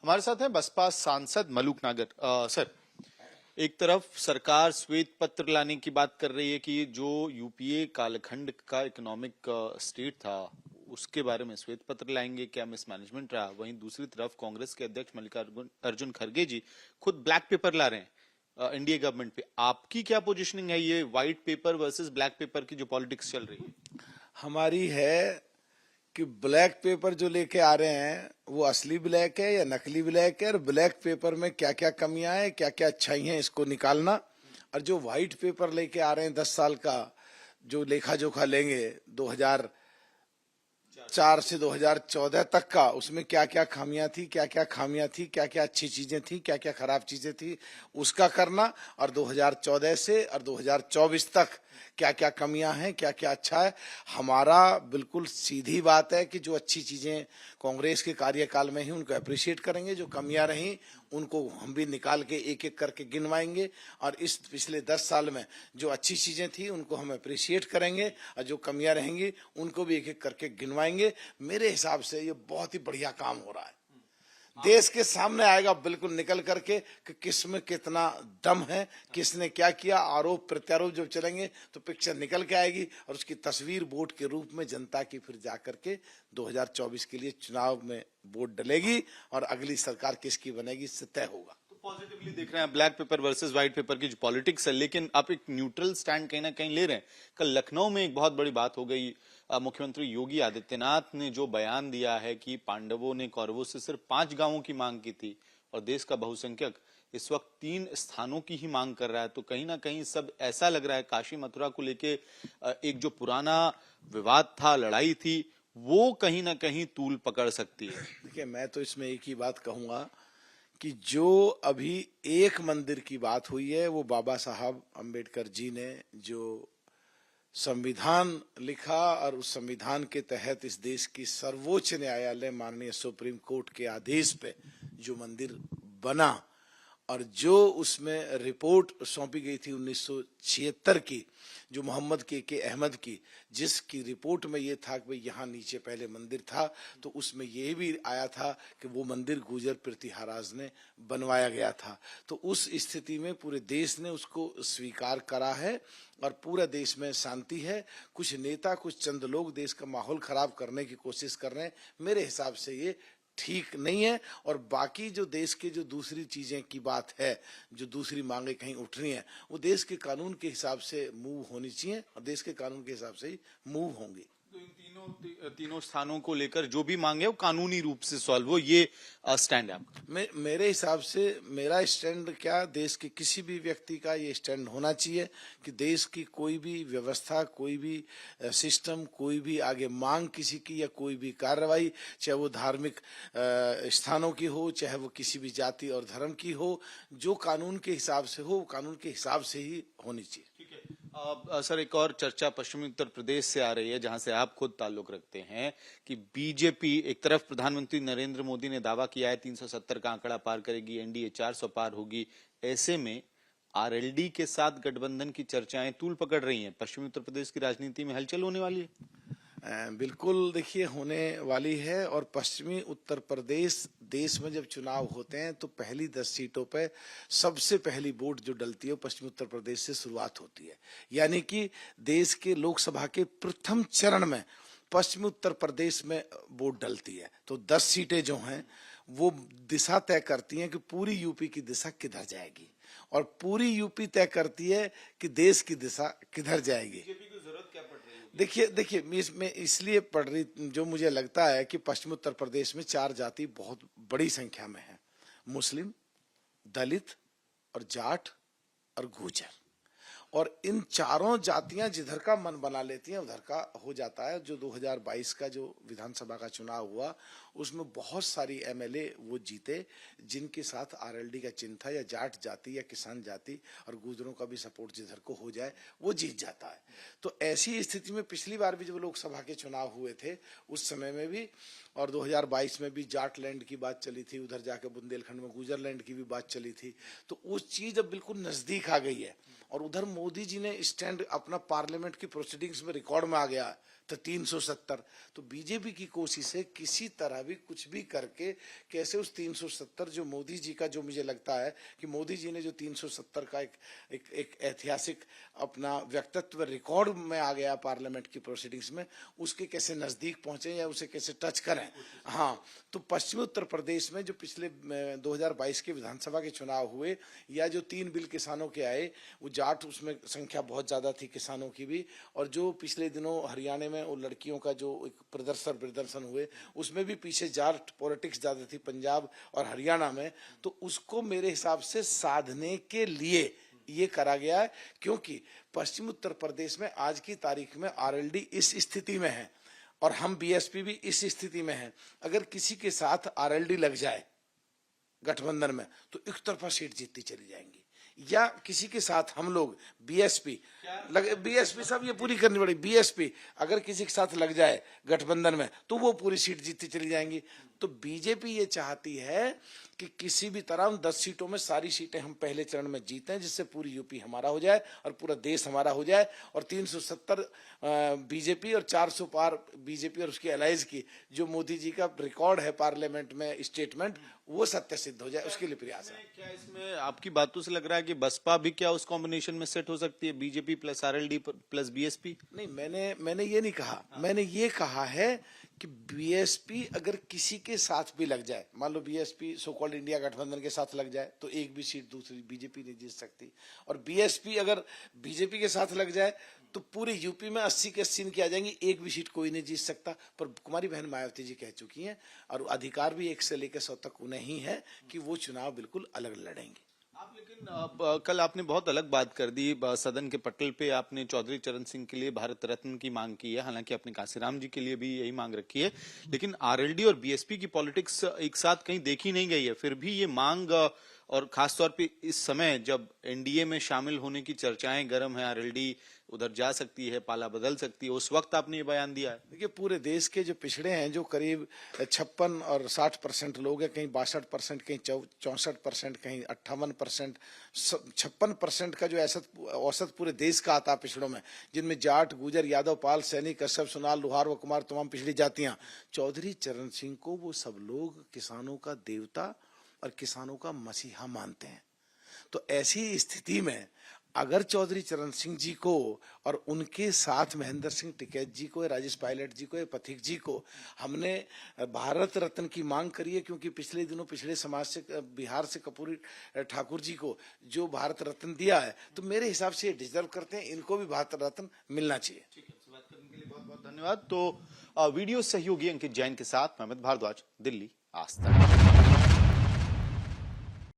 हमारे साथ हैं बसपा सांसद मलूक नागर। सर, एक तरफ सरकार श्वेत पत्र लाने की बात कर रही है कि जो यूपीए कालखंड का इकोनॉमिक स्टेट था उसके बारे में श्वेत पत्र लाएंगे, क्या मिसमैनेजमेंट रहा। वहीं दूसरी तरफ कांग्रेस के अध्यक्ष मल्लिकार्जुन अर्जुन खड़गे जी खुद ब्लैक पेपर ला रहे हैं एनडीए गवर्नमेंट पे। आपकी क्या पोजीशनिंग है ये white paper versus black pepper की जो पॉलिटिक्स चल रही है? हमारी है कि ब्लैक पेपर जो लेके आ रहे हैं वो असली ब्लैक है या नकली ब्लैक है, और ब्लैक पेपर में क्या क्या कमियां हैं, क्या क्या अच्छाई हैं, इसको निकालना। और जो व्हाइट पेपर लेके आ रहे हैं 10 साल का जो लेखा जोखा लेंगे 2004 से 2014 तक का, उसमें क्या क्या खामियां थी, क्या क्या खामियां थी, क्या क्या अच्छी चीजें थी, क्या क्या खराब चीजें थी, उसका करना। और 2014 से और 2024 तक क्या क्या कमियां हैं, क्या क्या अच्छा है। हमारा बिल्कुल सीधी बात है कि जो अच्छी चीजें कांग्रेस के कार्यकाल में ही उनको अप्रिशिएट करेंगे, जो कमियां रहीं उनको हम भी निकाल के एक एक करके गिनवाएंगे। और इस पिछले 10 साल में जो अच्छी चीजें थी उनको हम अप्रिशिएट करेंगे, और जो कमियां रहेंगी उनको भी एक एक करके गिनवाएंगे। मेरे हिसाब से ये बहुत ही बढ़िया काम हो रहा है। देश के सामने आएगा बिल्कुल निकल करके कि किस में कितना दम है, किसने क्या किया। आरोप प्रत्यारोप जब चलेंगे तो पिक्चर निकल के आएगी, और उसकी तस्वीर वोट के रूप में जनता की फिर जाकर के 2024 के लिए चुनाव में वोट डलेगी, और अगली सरकार किसकी बनेगी इससे तय होगा। पॉजिटिवली देख रहे हैं black pepper versus white paper की जो पॉलिटिक्स है, लेकिन आप एक न्यूट्रल स्टैंड कहीं ना कहीं ले रहे हैं। कल लखनऊ में एक बहुत बड़ी बात हो गई। मुख्यमंत्री योगी आदित्यनाथ ने जो बयान दिया है कि पांडवों ने कौरवों से सिर्फ 5 गांवों की मांग की थी और देश का बहुसंख्यक इस वक्त 3 स्थानों की ही मांग कर रहा है, तो कहीं ना कहीं सब ऐसा लग रहा है काशी मथुरा को लेके एक जो पुराना विवाद था, लड़ाई थी, वो कहीं ना कहीं तूल पकड़ सकती है। देखिए, मैं तो इसमें एक ही बात कहूंगा कि जो अभी एक मंदिर की बात हुई है वो बाबा साहब अम्बेडकर जी ने जो संविधान लिखा, और उस संविधान के तहत इस देश की सर्वोच्च न्यायालय माननीय सुप्रीम कोर्ट के आदेश पे जो मंदिर बना, और जो उसमें रिपोर्ट सौंपी गई थी 1976 की, जो मोहम्मद के अहमद की, जिसकी रिपोर्ट में ये था कि भाई यहाँ नीचे पहले मंदिर था, तो उसमें ये भी आया था कि वो मंदिर गुर्जर प्रतिहाराज ने बनवाया गया था। तो उस स्थिति में पूरे देश ने उसको स्वीकार करा है और पूरा देश में शांति है। कुछ नेता, कुछ चंद लोग देश का माहौल खराब करने की कोशिश कर रहे हैं। मेरे हिसाब से ये ठीक नहीं है। और बाकी जो देश के जो दूसरी चीजें की बात है, जो दूसरी मांगे कहीं उठ रही हैं, वो देश के कानून के हिसाब से मूव होनी चाहिए, और देश के कानून के हिसाब से ही मूव होंगी। तो इन तीनों स्थानों को लेकर जो भी मांगे वो कानूनी रूप से सॉल्व हो, ये स्टैंड है आपका? मेरे हिसाब से मेरा स्टैंड क्या, देश के किसी भी व्यक्ति का ये स्टैंड होना चाहिए कि देश की कोई भी व्यवस्था, कोई भी सिस्टम, कोई भी आगे मांग किसी की या कोई भी कार्रवाई, चाहे वो धार्मिक स्थानों की हो, चाहे वो किसी भी जाति और धर्म की हो, जो कानून के हिसाब से हो, कानून के हिसाब से ही होनी चाहिए। ठीक है। सर, एक और चर्चा पश्चिमी उत्तर प्रदेश से आ रही है, जहां से आप खुद ताल्लुक रखते हैं, कि बीजेपी एक तरफ प्रधानमंत्री नरेंद्र मोदी ने दावा किया है 370 का आंकड़ा पार करेगी, एनडीए 400 पार होगी। ऐसे में आरएलडी के साथ गठबंधन की चर्चाएं तूल पकड़ रही हैं। पश्चिमी उत्तर प्रदेश की राजनीति में हलचल होने वाली है। बिल्कुल, देखिए होने वाली है। और पश्चिमी उत्तर प्रदेश देश में जब चुनाव होते हैं तो पहली 10 सीटों पे सबसे पहली वोट जो डलती है वो पश्चिमी उत्तर प्रदेश से शुरुआत होती है। यानी कि देश के लोकसभा के प्रथम चरण में पश्चिमी उत्तर प्रदेश में वोट डलती है। तो 10 सीटें जो हैं वो दिशा तय करती हैं कि पूरी यूपी की दिशा किधर जाएगी, और पूरी यूपी तय करती है कि देश की दिशा किधर जाएगी। देखिए मैं इसलिए पढ़ रही, जो मुझे लगता है कि पश्चिम उत्तर प्रदेश में 4 जाति बहुत बड़ी संख्या में है, मुस्लिम, दलित और जाट और गुर्जर। और इन चारों जातियां जिधर का मन बना लेती हैं उधर का हो जाता है। जो 2022 का जो विधानसभा का चुनाव हुआ उसमें बहुत सारी एमएलए वो जीते जिनके साथ आरएलडी का चिन्ह था, या जाट जाति या किसान जाति और गुर्जरों का भी सपोर्ट जिधर को हो जाए वो जीत जाता है। तो ऐसी स्थिति में पिछली बार भी जब लोकसभा के चुनाव हुए थे उस समय में भी, और 2022 में भी जाटलैंड की बात चली थी, उधर जाके बुंदेलखंड में गुजरलैंड की भी बात चली थी। तो वो चीज अब बिल्कुल नजदीक आ गई है, और उधर मोदी जी ने स्टैंड अपना पार्लियामेंट की प्रोसीडिंग्स में रिकॉर्ड में आ गया तो 370। तो बीजेपी की कोशिश है किसी तरह भी कुछ भी करके कैसे उस 370 जो मोदी जी का, जो मुझे लगता है कि मोदी जी ने जो 370 का एक ऐतिहासिक अपना व्यक्तित्व रिकॉर्ड में आ गया पार्लियामेंट की प्रोसीडिंग्स में, उसके कैसे नजदीक पहुंचे या उसे कैसे टच करें। हाँ, तो पश्चिमी उत्तर प्रदेश में जो पिछले 2022 के विधानसभा के चुनाव हुए या जो 3 बिल किसानों के आए, वो जाट उसमें संख्या बहुत ज्यादा थी किसानों की भी, और जो पिछले दिनों हरियाणा में वो लड़कियों का जो एक प्रदर्शन हुए उसमें भी पीछे जाट पॉलिटिक्स ज्यादा थी पंजाब और हरियाणा में। तो उसको मेरे हिसाब से साधने के लिए ये करा गया है, क्योंकि पश्चिम उत्तर प्रदेश में आज की तारीख में आरएलडी इस स्थिति में है और हम बीएसपी भी इस स्थिति में है। अगर किसी के साथ आरएलडी लग जाए गठबंधन में तो एक तरफा सीट जीतती चली जाएंगी, या किसी के साथ हम लोग बीएसपी साहब ये पूरी करनी पड़ेगी। बीएसपी अगर किसी के साथ लग जाए गठबंधन में तो वो पूरी सीट जीतती चली जाएंगी। तो बीजेपी ये चाहती है कि किसी भी तरह उन 10 सीटों में सारी सीटें हम पहले चरण में जीतें, जिससे पूरी यूपी हमारा हो जाए और पूरा देश हमारा हो जाए, और 370 बीजेपी और 400 पार बीजेपी और उसकी अलायंस की जो मोदी जी का रिकॉर्ड है पार्लियामेंट में स्टेटमेंट, वो सत्य सिद्ध हो जाए, उसके लिए प्रयास है। क्या इसमें आपकी बातों से लग रहा है कि बसपा भी क्या उस कॉम्बिनेशन में सेट हो सकती है, BJP plus RLD plus BSP? नहीं, मैंने ये नहीं कहा। मैंने ये कहा है कि बीएसपी अगर किसी के साथ भी लग जाए, मान लो बीएसपी सो कॉल्ड इंडिया गठबंधन के साथ लग जाए, तो एक भी सीट दूसरी बीजेपी नहीं जीत सकती, और बीएसपी अगर बीजेपी के साथ लग जाए तो पूरे यूपी में 80 के 80 की आ जाएंगी, एक भी सीट कोई नहीं जीत सकता। पर कुमारी बहन मायावती जी कह चुकी हैं और अधिकार भी 1 से लेकर 100 तक उन्हें ही है कि वो चुनाव बिल्कुल अलग लड़ेंगे। आप लेकिन कल आपने बहुत अलग बात कर दी, सदन के पटल पे आपने चौधरी चरण सिंह के लिए भारत रत्न की मांग की है, हालांकि आपने कांसीराम जी के लिए भी यही मांग रखी है, लेकिन आरएलडी और बीएसपी की पॉलिटिक्स एक साथ कहीं देखी नहीं गई है। फिर भी ये मांग, और खासतौर पे इस समय जब एनडीए में शामिल होने की चर्चाएं गर्म है, आरएलडी उधर जा सकती है, पाला बदल सकती है, उस वक्त आपने ये बयान दिया है। देखिए, पूरे देश के जो पिछड़े हैं, जो करीब 56 और 60% लोग हैं, कहीं 62%, कहीं 64%, कहीं 58%, 56% का जो औसत पूरे देश का आता है पिछड़ों में, जिनमें जाट, गुजर, यादव, पाल, सैनी, कश्यप, सुनाल, लोहार व कुमार, तमाम पिछड़ी जातियां। चौधरी चरण सिंह को वो सब लोग किसानों का देवता और किसानों का मसीहा मानते हैं। तो ऐसी स्थिति में अगर चौधरी चरण सिंह जी को और उनके साथ महेंद्र सिंह टिकैत जी को, राजेश पायलट जी को, पथिक जी को हमने भारत रत्न की मांग करी है, क्योंकि पिछले दिनों पिछड़े समाज से बिहार से कर्पूरी ठाकुर जी को जो भारत रत्न दिया है, तो मेरे हिसाब से ये डिजर्व करते हैं, इनको भी भारत रत्न मिलना चाहिए। ठीक है, बात करने के लिए बहुत बहुत धन्यवाद। तो वीडियो सहयोगी अंकित जैन के साथ मोहम्मद भारद्वाज, दिल्ली, आज तक।